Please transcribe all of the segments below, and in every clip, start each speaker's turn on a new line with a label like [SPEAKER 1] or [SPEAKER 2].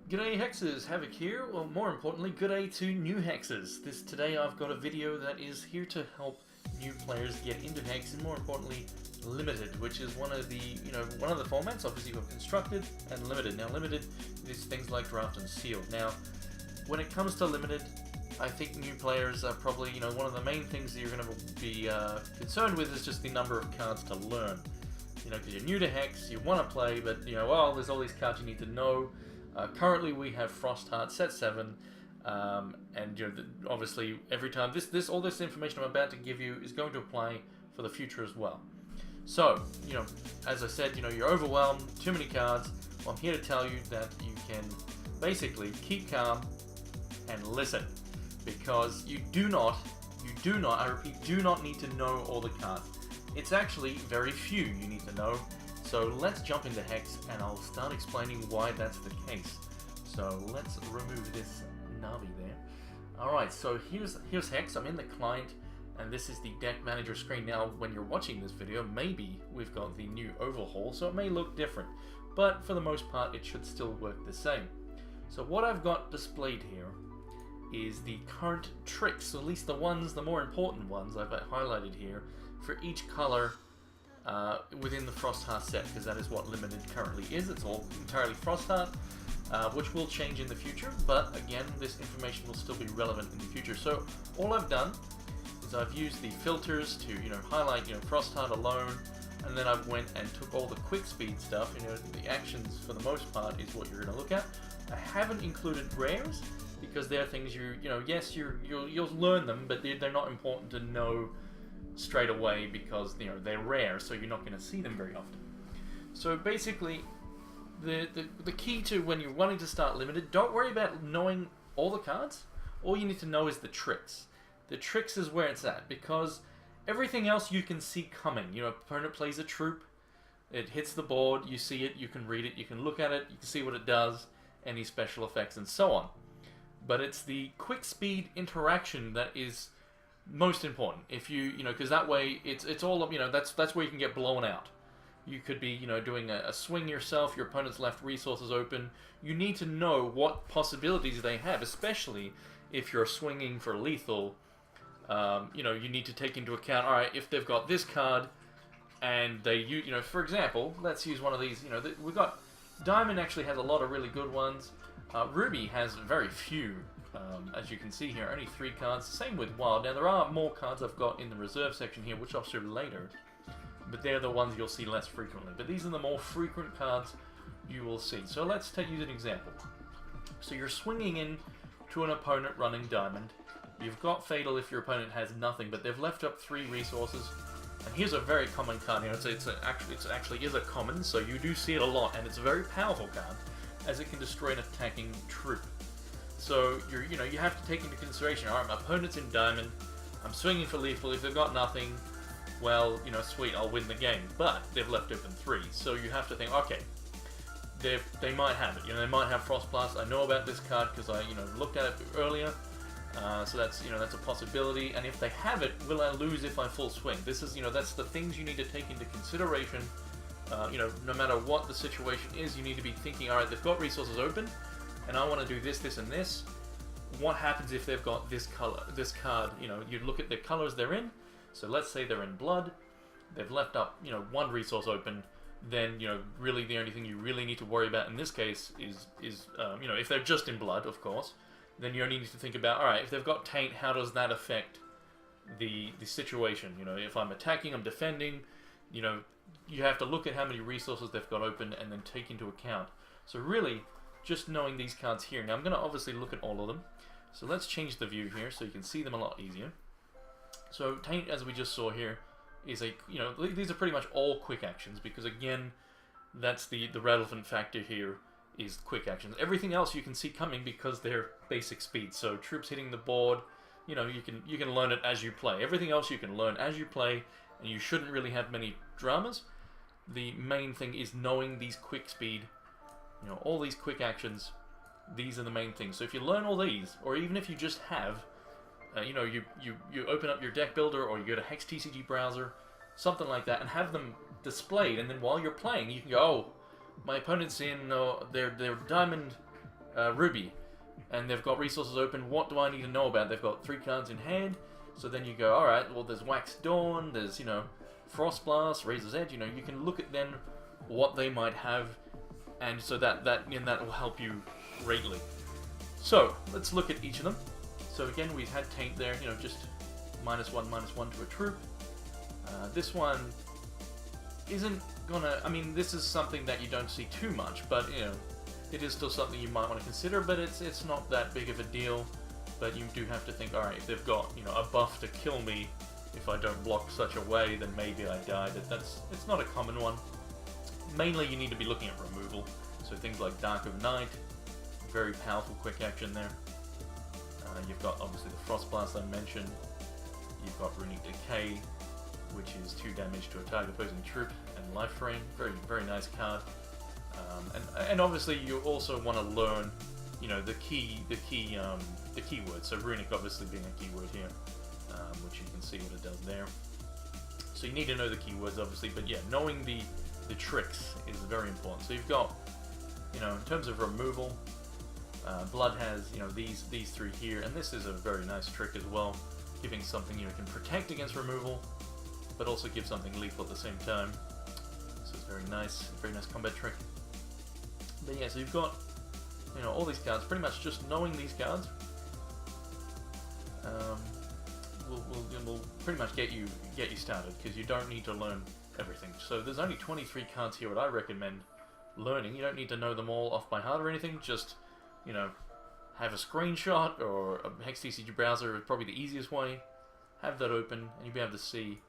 [SPEAKER 1] G'day Hexes, Havoc here, or more importantly, g'day to new Hexes. Today I've got a video that is here to help new players get into Hex, and more importantly, Limited, which is one of the formats. Obviously you've got Constructed and Limited. Now Limited is things like Draft and Sealed. Now, when it comes to Limited, I think new players are probably, one of the main things that you're going to be concerned with is just the number of cards to learn. Because you're new to Hex, you want to play, but well, there's all these cards you need to know. Currently, we have Frostheart set 7, and obviously every time all this information I'm about to give you is going to apply for the future as well. So, as I said, you're overwhelmed, too many cards. Well, I'm here to tell you that you can basically keep calm and listen, because you do not, I repeat, do not need to know all the cards. It's actually very few you need to know. So let's jump into Hex, and I'll start explaining why that's the case. So let's remove this Navi there. Alright, so here's Hex. I'm in the client, and this is the deck manager screen. Now, when you're watching this video, maybe we've got the new overhaul, so it may look different. But for the most part, it should still work the same. So what I've got displayed here is the current tricks, at least the more important ones I've highlighted here, for each color within the Frostheart set, because that is what Limited currently is. It's all entirely Frostheart, which will change in the future, but again, this information will still be relevant in the future. So all I've done is I've used the filters to highlight Frostheart alone, and then I've went and took all the quick speed stuff. The actions for the most part is what you're going to look at. I haven't included rares because they're things yes, you'll learn them, but they're not important to know straight away because they're rare, so you're not going to see them very often. So basically, the key to when you're wanting to start Limited, don't worry about knowing all the cards. All you need to know is the tricks. The tricks is where it's at, because everything else you can see coming. Opponent plays a troop, it hits the board, you see it, you can read it, you can look at it, you can see what it does, any special effects, and so on. But it's the quick speed interaction that is most important. If because that way it's all up. That's where you can get blown out. You could be doing a swing yourself. Your opponent's left resources open. You need to know what possibilities they have, especially if you're swinging for lethal. You need to take into account. All right, if they've got this card, and they for example, let's use one of these. We've got Diamond actually has a lot of really good ones. Ruby has very few. As you can see here, only 3 cards. Same with Wild. Now, there are more cards I've got in the reserve section here, which I'll show later. But they're the ones you'll see less frequently. But these are the more frequent cards you will see. So let's use an example. So you're swinging in to an opponent running Diamond. You've got Fatal if your opponent has nothing, but they've left up 3 resources. And here's a very common card. It actually is a common, so you do see it a lot, and it's a very powerful card, as it can destroy an attacking troop. So you have to take into consideration, alright, my opponent's in Diamond, I'm swinging for lethal, if they've got nothing, well, sweet, I'll win the game. But they've left open 3, so you have to think, okay, they might have it, they might have Frost Blast. I know about this card because I, looked at it earlier, so that's a possibility. And if they have it, will I lose if I full swing? This is, that's the things you need to take into consideration. No matter what the situation is, you need to be thinking, alright, they've got resources open, and I want to do this, this, and this. What happens if they've got this card? You look at the colors they're in. So let's say they're in Blood. They've left up, 1 resource open. Then, really the only thing you really need to worry about in this case is if they're just in Blood, of course, then you only need to think about, alright, if they've got Taint, how does that affect the situation? If I'm attacking, I'm defending, you have to look at how many resources they've got open and then take into account. So really, just knowing these cards here. Now I'm going to obviously look at all of them. So let's change the view here so you can see them a lot easier. So Taint, as we just saw here, is these are pretty much all quick actions, because again, that's the relevant factor here is quick actions. Everything else you can see coming because they're basic speed. So troops hitting the board, you can learn it as you play. Everything else you can learn as you play, and you shouldn't really have many dramas. The main thing is knowing these quick speed. All these quick actions, these are the main things. So if you learn all these, or even if you just have, you open up your deck builder, or you go to HEX TCG browser, something like that, and have them displayed, and then while you're playing, you can go, oh, my opponent's in, they're Diamond Ruby, and they've got resources open. What do I need to know about? They've got 3 cards in hand, so then you go, alright, well there's Wax Dawn, there's, you know, Frost Blast, Razor's Edge, you know, you can look at then what they might have, and so that will help you greatly. So, let's look at each of them. So again, we've had Taint there, you know, just -1/-1 to a troop. This one isn't gonna, I mean, this is something that you don't see too much, but, you know, it is still something you might want to consider, but it's not that big of a deal. But you do have to think, alright, if they've got, you know, a buff to kill me if I don't block such a way, then maybe I die. It's not a common one. Mainly you need to be looking at removal. So things like Dark of Night, very powerful quick action there. You've got obviously the Frost Blast I mentioned. You've got Runic Decay, which is 2 damage to a target opposing troop and life frame. Very, very nice card. And obviously you also want to learn, you know, the keywords. So Runic obviously being a keyword here, which you can see what it does there. So you need to know the keywords obviously, but yeah, knowing the tricks is very important. So you've got, you know, in terms of removal, Blood has, you know, these 3 here, and this is a very nice trick as well, giving something, you know, can protect against removal, but also give something lethal at the same time. So it's very nice combat trick. But yeah, so you've got, you know, all these cards. Pretty much just knowing these cards will pretty much get you started, because you don't need to learn everything. So there's only 23 cards here what I recommend learning. You don't need to know them all off by heart or anything. Just, you know, have a screenshot or a HEX TCG browser is probably the easiest way. Have that open and you'll be able to see,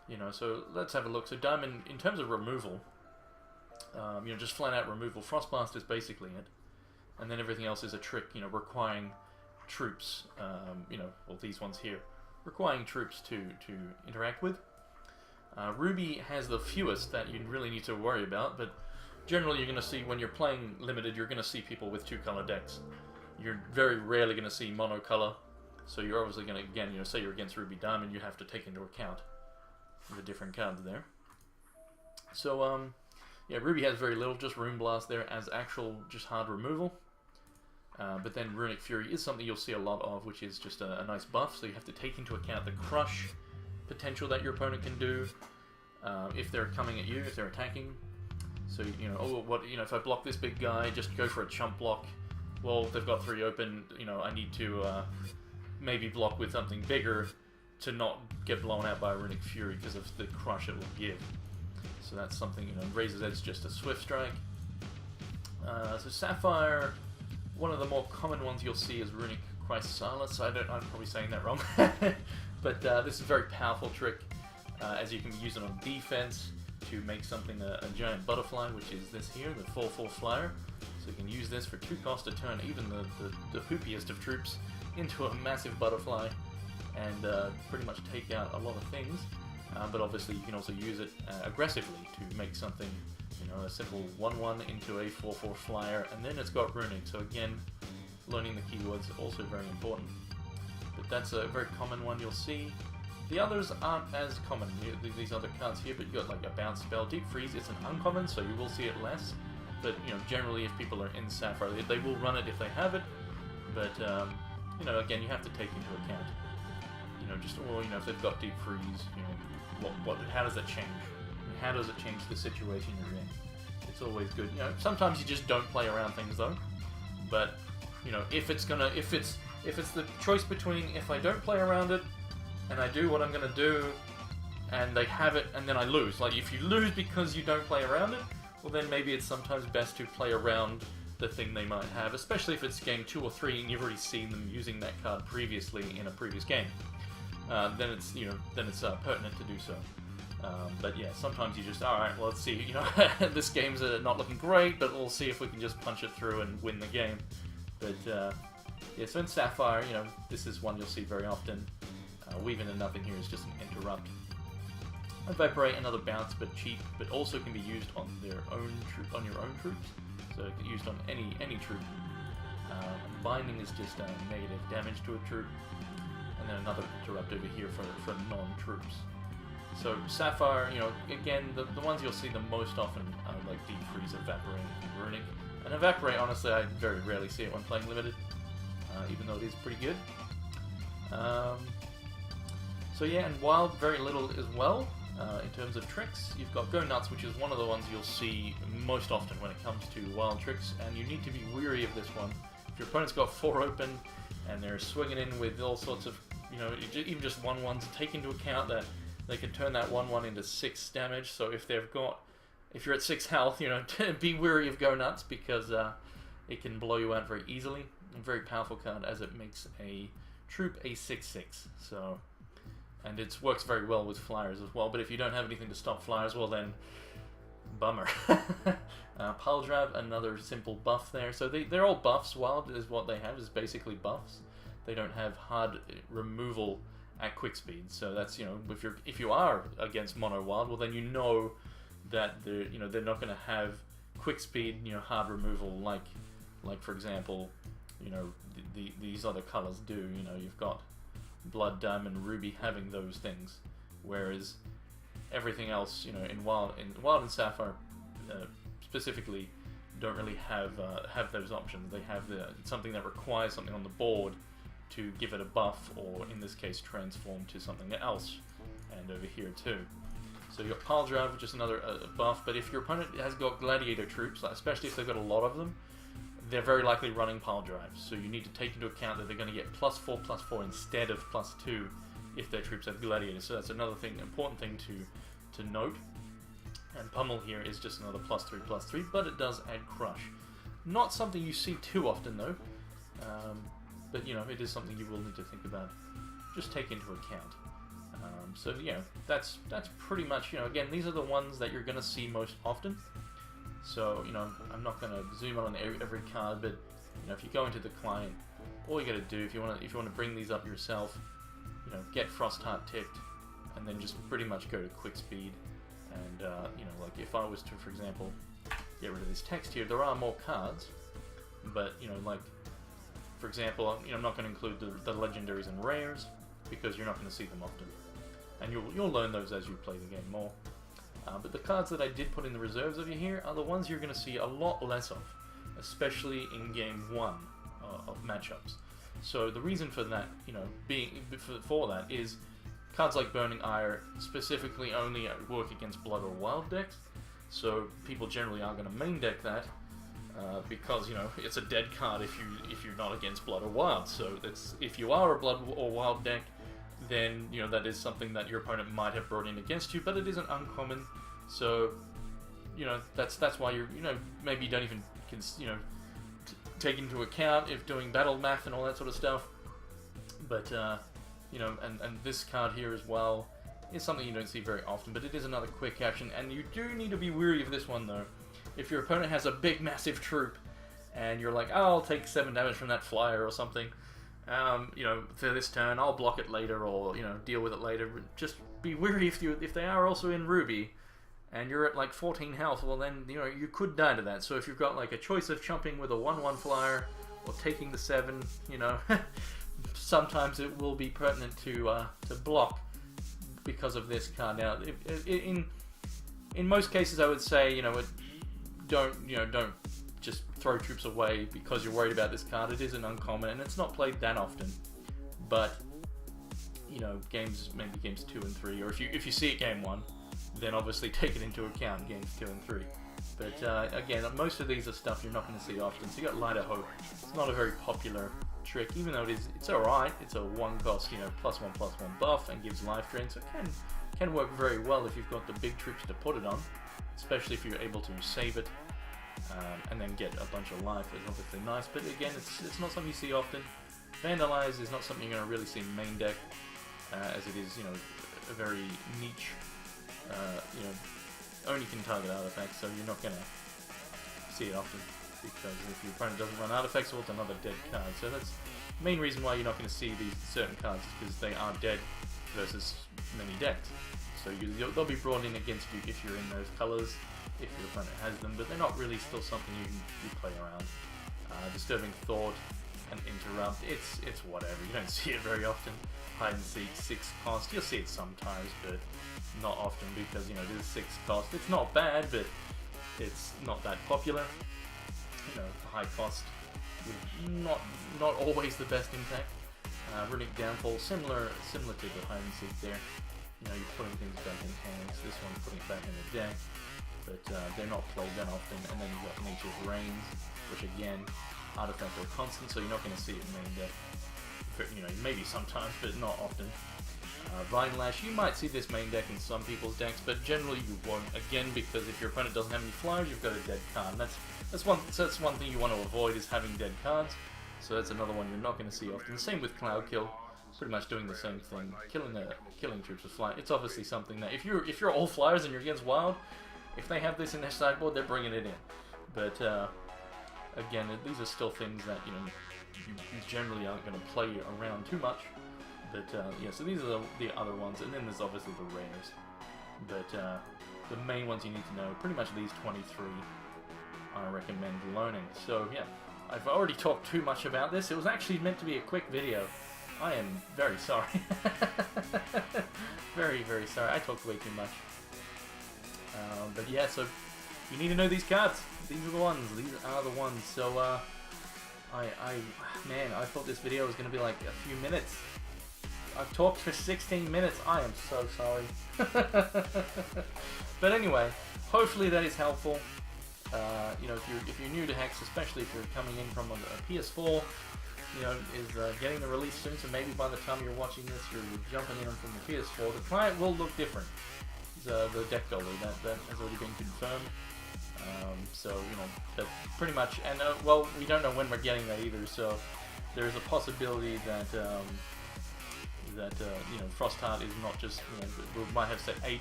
[SPEAKER 1] you know. So let's have a look. So Diamond, in terms of removal, you know, just flat out removal. Frost Blast is basically it, and then everything else is a trick, you know, requiring troops. You know, well, these ones here, requiring troops to interact with. Ruby has the fewest that you really need to worry about, but generally you're going to see, when you're playing limited, you're going to see people with 2-color decks. You're very rarely going to see monocolor, so you're obviously going to, again, you know, say you're against Ruby Diamond, you have to take into account the different cards there. So, yeah, Ruby has very little, just Rune Blast there as actual, just hard removal. But then Runic Fury is something you'll see a lot of, which is just a nice buff, so you have to take into account the crush potential that your opponent can do if they're coming at you, if they're attacking. So, you know, oh, what, you know, if I block this big guy, just go for a chump block. Well, they've got 3 open, you know, I need to maybe block with something bigger to not get blown out by a Runic Fury because of the crush it will give. So that's something, you know, Razor's Edge is just a swift strike. So Sapphire, one of the more common ones you'll see is Runic Chrysalis. I'm probably saying that wrong. But this is a very powerful trick, as you can use it on defense to make something a giant butterfly, which is this here, the 4/4 flyer. So you can use this for 2 cost to turn even the poopiest of troops into a massive butterfly and pretty much take out a lot of things. But obviously you can also use it aggressively to make something, you know, a simple 1/1 into a 4/4 flyer, and then it's got Runic. So again, learning the keywords also very important. But that's a very common one you'll see. The others aren't as common, these other cards here, but you got like a bounce spell. Deep Freeze, it's an uncommon, so you will see it less. But, you know, generally if people are in Sapphire, they will run it if they have it. But, you know, again, you have to take into account, you know, just, or, you know, if they've got Deep Freeze, you know, how does that change? I mean, how does it change the situation you're in? It's always good. You know, sometimes you just don't play around things though. But, you know, if it's the choice between if I don't play around it and I do what I'm gonna do and they have it and then I lose. Like, if you lose because you don't play around it, well then maybe it's sometimes best to play around the thing they might have, especially if it's game 2 or 3 and you've already seen them using that card previously in a previous game. Then it's, you know, pertinent to do so. But yeah, sometimes you just, alright, well, let's see, you know, this game's not looking great, but we'll see if we can just punch it through and win the game. But yeah, so in Sapphire, you know, this is one you'll see very often. Weave into Nothing here is just an interrupt. Evaporate, another bounce, but cheap, but also can be used on your own troops. So it can be used on any troop. Binding is just negative damage to a troop, and then another interrupt over here for non-troops. So Sapphire, you know, again, the ones you'll see the most often are like Deep Freeze, Evaporate, and Runic. And Evaporate, honestly, I very rarely see it when playing Limited, even though it is pretty good. So yeah, and Wild, very little as well. In terms of tricks, you've got Go Nuts, which is one of the ones you'll see most often when it comes to wild tricks, and you need to be weary of this one. If your opponent's got 4 open, and they're swinging in with all sorts of, you know, even just 1/1s, take into account that they can turn that 1/1 into 6 damage, so if you're at 6 health, you know, be wary of Go Nuts, because it can blow you out very easily. A very powerful card, as it makes a troop a 6/6, so... And it works very well with flyers as well, but if you don't have anything to stop flyers, well then, bummer. Pile Drive, another simple buff there. So they're all buffs. Wild is what they have, is basically buffs. They don't have hard removal at quick speed. So that's, you know, if you are against mono wild, well then you know that they're not going to have quick speed, you know, hard removal like for example, you know, these other colors do. You know, you've got Blood, Diamond, Ruby having those things, whereas everything else, you know, in Wild and Sapphire specifically, don't really have those options. They have something that requires something on the board to give it a buff, or in this case, transform to something else. And over here too. So you've got Pile Drive, which is another buff. But if your opponent has got Gladiator troops, especially if they've got a lot of them, they're very likely running Pile Drives, so you need to take into account that they're going to get +4/+4 instead of +2 if their troops have Gladiators. So that's another thing, important thing to note. And Pummel here is just another +3/+3, but it does add Crush. Not something you see too often though, but you know, it is something you will need to think about. Just take into account. So you know, that's pretty much, you know, again, these are the ones that you're going to see most often. So, you know, I'm not going to zoom on every card, but you know, if you go into the client, all you got to do if you want to bring these up yourself, you know, get Frostheart ticked, and then just pretty much go to quick speed. And you know, like if I was to, for example, get rid of this text here, there are more cards, but you know, like for example, you know, I'm not going to include the legendaries and rares because you're not going to see them often, and you'll learn those as you play the game more. But the cards that I did put in the reserves over here are the ones you're going to see a lot less of, especially in Game 1 of matchups. So the reason for that, you know, for that is cards like Burning Ire specifically only work against Blood or Wild decks, so people generally are going to main deck that because, you know, it's a dead card if you're not against Blood or Wild. So if you are a Blood or Wild deck, then you know that is something that your opponent might have brought in against you, but it isn't uncommon. So you know, that's why you're, you know, maybe you don't even take into account if doing battle math and all that sort of stuff. But you know, and this card here as well is something you don't see very often, but it is another quick action, and you do need to be wary of this one though. If your opponent has a big massive troop and you're like, oh, I'll take 7 damage from that flyer or something, you know, for this turn, I'll block it later, or you know, deal with it later. Just be wary if they are also in Ruby, and you're at like 14 health. Well, then you know you could die to that. So if you've got like a choice of chumping with a 1/1 flyer or taking the 7, you know, sometimes it will be pertinent to block because of this card. Now, in most cases, I would say, you know, don't just throw troops away because you're worried about this card. It isn't uncommon, and it's not played that often. But you know, maybe games 2 and 3, or if you see it game 1, then obviously take it into account games 2 and 3. But again, most of these are stuff you're not going to see often. So you got Light of Hope. It's not a very popular trick, even though it's alright. It's a 1 cost, you know, +1/+1 buff and gives life drain, so it can work very well if you've got the big troops to put it on, especially if you're able to save it. And then get a bunch of life is obviously nice, but again, it's not something you see often. Vandalize is not something you're going to really see in main deck, as it is, you know, a very niche, you know, only can target artifacts, so you're not going to see it often, because if your opponent doesn't run artifacts, well, it's another dead card. So that's the main reason why you're not going to see these certain cards, is because they are dead versus many decks. So they'll be brought in against you if you're in those colors, if your opponent has them, but they're not really still something you play around. Disturbing Thought and Interrupt, it's whatever. You don't see it very often. Hide and Seek, 6 cost. You'll see it sometimes, but not often, because you know it is 6 cost. It's not bad, but it's not that popular. You know, high cost with not always the best impact. Runic Downfall, similar to the hide and seek there. You know, you're putting things back in hands. This one's putting it back in the deck, but they're not played that often. And then you've got Nature's Reigns, which again, artifact or constant, so you're not going to see it in main deck. You know, maybe sometimes, but not often. Vine Lash, you might see this main deck in some people's decks, but generally you won't. Again, because if your opponent doesn't have any flyers, you've got a dead card. That's one thing you want to avoid, is having dead cards. So that's another one you're not going to see often. Same with Cloud Kill, pretty much doing the same thing, killing troops with fly. It's obviously something that if you're all flyers and you're against Wild, if they have this in their sideboard, they're bringing it in. But again, these are still things that you generally aren't going to play around too much. But yeah, so these are the other ones, and then there's obviously the rares. But the main ones you need to know, pretty much these 23, I recommend learning. So yeah. I've already talked too much about this. It was actually meant to be a quick video. I am very sorry. Very, very sorry. I talked way too much. But yeah, so you need to know these cards. These are the ones. These are the ones. So man, I thought this video was going to be like a few minutes. I've talked for 16 minutes. I am so sorry. But anyway, hopefully that is helpful. You know, if you're new to Hex, especially if you're coming in from a PS4, you know, is getting the release soon. So maybe by the time you're watching this, you're jumping in from the PS4. The client will look different. The deck builder that has already been confirmed. So you know, that pretty much. And well, we don't know when we're getting that either. So there is a possibility that you know, Frostheart is not just, you know, we might have set 8.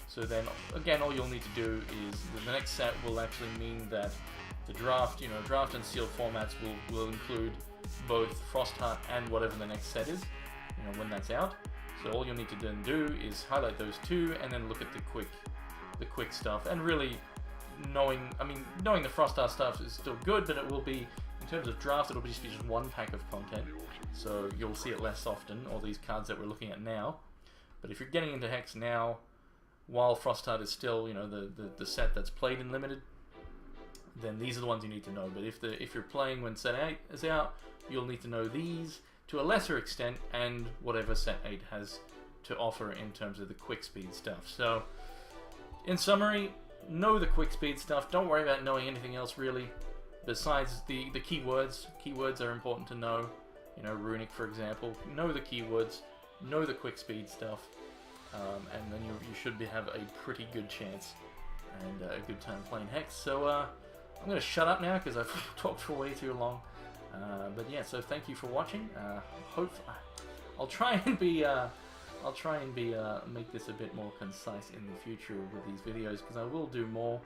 [SPEAKER 1] So then, again, all you'll need to do is, the next set will actually mean that the draft, you know, draft and sealed formats will include both Frostheart and whatever the next set is, you know, when that's out. So all you'll need to then do is highlight those two, and then look at the quick stuff. And really, knowing the Frostheart stuff is still good, but it will be, in terms of draft, it'll just be just one pack of content. So you'll see it less often, all these cards that we're looking at now. But if you're getting into Hex now, while Frostheart is still, you know, the set that's played in Limited, then these are the ones you need to know. But if you're playing when set 8 is out, you'll need to know these to a lesser extent, and whatever set 8 has to offer in terms of the quick speed stuff. So, in summary, know the quick speed stuff. Don't worry about knowing anything else really, besides the keywords. Keywords are important to know. You know, Runic, for example. Know the keywords. Know the quick speed stuff. And then you should have a pretty good chance and a good time playing Hex. So I'm going to shut up now because I've talked for way too long. But yeah, so thank you for watching. I'll try and make this a bit more concise in the future with these videos, because I will do more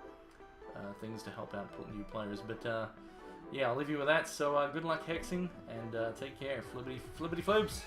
[SPEAKER 1] things to help out new players. But yeah, I'll leave you with that. So good luck hexing, and take care. Flippity floobs.